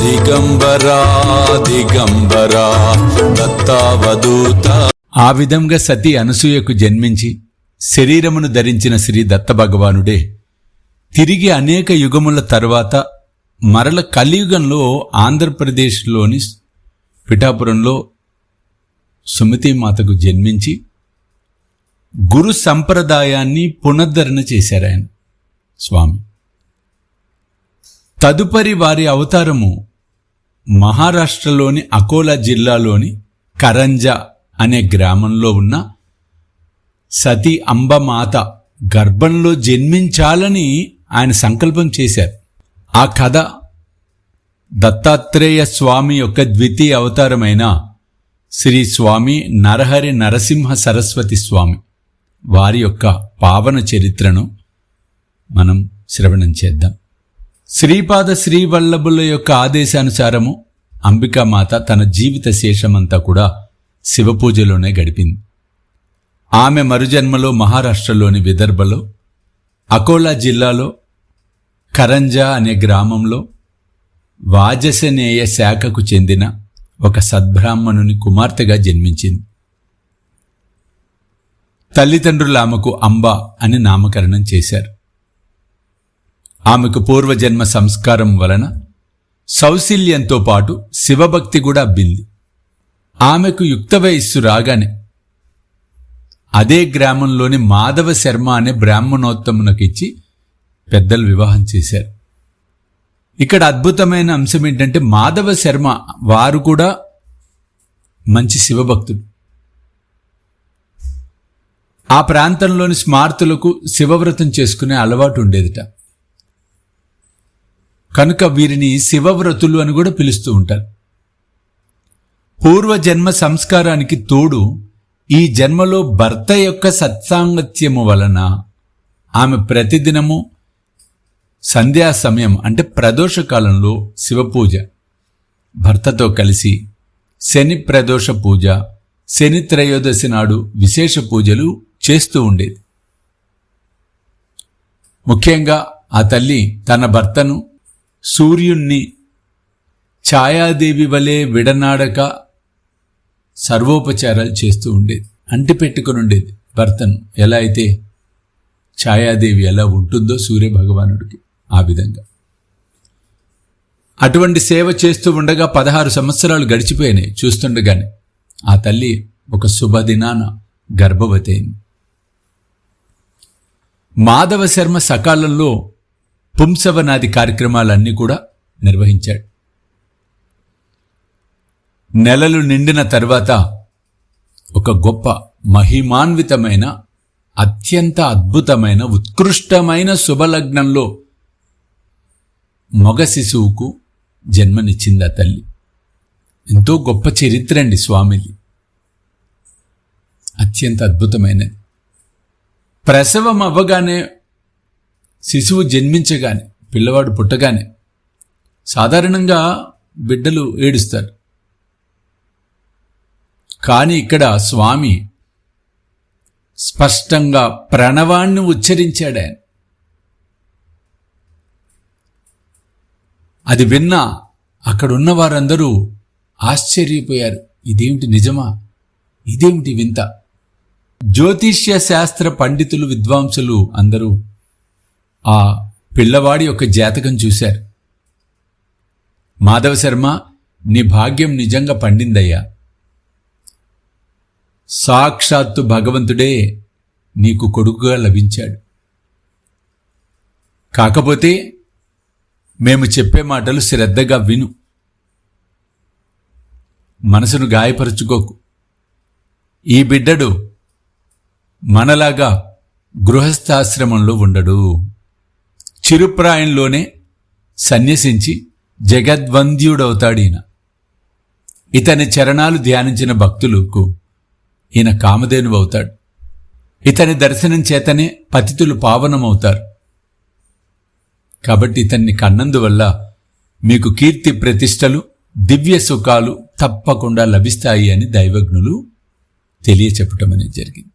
దిగంబరా దిగంబరా దత్తావధూత. ఆ విధంగా సతీ అనసూయకు జన్మించి శరీరమును ధరించిన శ్రీ దత్త భగవానుడే తిరిగి అనేక యుగముల తరువాత మరల కలియుగంలో ఆంధ్రప్రదేశ్లోని పిఠాపురంలో సుమతీమాతకు జన్మించి గురు సంప్రదాయాన్ని పునరుద్ధరణ చేశారు ఆయన స్వామి. తదుపరి వారి అవతారము మహారాష్ట్రలోని అకోలా జిల్లాలోని కరంజా అనే గ్రామంలో ఉన్న సతీ అంబమాత గర్భంలో జన్మించాలని ఆయన సంకల్పం చేశారు. ఆ కథ దత్తాత్రేయ స్వామి యొక్క ద్వితీయ అవతారమైన శ్రీ స్వామి నరహరి నరసింహ సరస్వతి స్వామి వారి యొక్క పావన చరిత్రను మనం శ్రవణం చేద్దాం. శ్రీపాద శ్రీవల్లభుల యొక్క ఆదేశానుసారము అంబికామాత తన జీవిత శేషమంతా కూడా శివపూజలోనే గడిపింది. ఆమె మరుజన్మలో మహారాష్ట్రలోని విదర్భలో అకోలా జిల్లాలో కరంజా అనే గ్రామంలో వాజసనేయ శాఖకు చెందిన ఒక సద్బ్రాహ్మణుని కుమార్తెగా జన్మించింది. తల్లిదండ్రులు ఆమెకు అంబ అని నామకరణం చేశారు. ఆమెకు పూర్వజన్మ సంస్కారం వలన సౌశల్యంతో పాటు శివభక్తి కూడా అబ్బింది. ఆమెకు యుక్త వయస్సు రాగానే అదే గ్రామంలోని మాధవ శర్మ అనే బ్రాహ్మణోత్తమునకిచ్చి పెద్దలు వివాహం చేశారు. ఇక్కడ అద్భుతమైన అంశం ఏంటంటే మాధవ శర్మ వారు కూడా మంచి శివభక్తుడు. ఆ ప్రాంతంలోని స్మార్తులకు శివవ్రతం చేసుకునే అలవాటు ఉండేదిట. కనుక వీరిని శివవ్రతులు అని కూడా పిలుస్తూ ఉంటారు. పూర్వజన్మ సంస్కారానికి తోడు ఈ జన్మలో భర్త యొక్క సత్సాంగత్యము వలన ఆమె ప్రతిదినము సంధ్యా సమయం అంటే ప్రదోష కాలంలో శివపూజ, భర్తతో కలిసి శని ప్రదోష పూజ, శని త్రయోదశి నాడు విశేష పూజలు చేస్తూ ఉండేది. ముఖ్యంగా ఆ తల్లి తన భర్తను సూర్యుణ్ణి ఛాయాదేవి వలె విడనాడక సర్వోపచారాలు చేస్తూ ఉండేది. అంటిపెట్టుకుని ఉండేది భర్తను. ఎలా అయితే ఛాయాదేవి ఎలా ఉంటుందో సూర్యభగవానుడికి ఆ విధంగా అటువంటి సేవ చేస్తూ ఉండగా 16 సంవత్సరాలు గడిచిపోయినాయి. చూస్తుండగానే ఆ తల్లి ఒక శుభదినాన గర్భవతి అయింది. మాధవ శర్మ సకాలంలో పుంసవనాది కార్యక్రమాలన్నీ కూడా నిర్వహించాడు. నెలలు నిండిన తర్వాత ఒక గొప్ప మహిమాన్వితమైన అత్యంత అద్భుతమైన ఉత్కృష్టమైన శుభలగ్నంలో మగ శిశువుకు జన్మనిచ్చింది ఆ తల్లి. ఎంతో గొప్ప చరిత్ర అండి స్వామిది, అత్యంత అద్భుతమైనది. ప్రసవం అవ్వగానే, శిశువు జన్మించగానే, పిల్లవాడు పుట్టగానే సాధారణంగా బిడ్డలు ఏడుస్తారు. కానీ ఇక్కడ స్వామి స్పష్టంగా ప్రణవాన్ని ఉచ్చరించాడు. ఆయన అది విన్నా అక్కడున్న వారందరూ ఆశ్చర్యపోయారు. ఇదేమిటి నిజమా? ఇదేమిటి వింత? జ్యోతిష్య శాస్త్ర పండితులు, విద్వాంసులు అందరూ ఆ పిల్లవాడి యొక్క జాతకం చూశారు. మాధవ శర్మ, నీ భాగ్యం నిజంగా పండిందయ్యా. సాక్షాత్తు భగవంతుడే నీకు కొడుకుగా లభించాడు. కాకపోతే మేము చెప్పే మాటలు శ్రద్ధగా విను, మనసును గాయపరుచుకోకు. ఈ బిడ్డడు మనలాగా గృహస్థాశ్రమంలో ఉండడు. చిరుప్రాయంలోనే సన్యసించి జగద్వంద్యుడవుతాడు ఈయన. ఇతని చరణాలు ధ్యానించిన భక్తులకు ఈయన కామధేనువు అవుతాడు. ఇతని దర్శనం చేతనే పతితులు పావనమవుతారు. కాబట్టి ఇతన్ని కన్నందువల్ల మీకు కీర్తి ప్రతిష్టలు, దివ్య సుఖాలు తప్పకుండా లభిస్తాయి అని దైవజ్ఞులు తెలియచెప్పటం అనేది జరిగింది.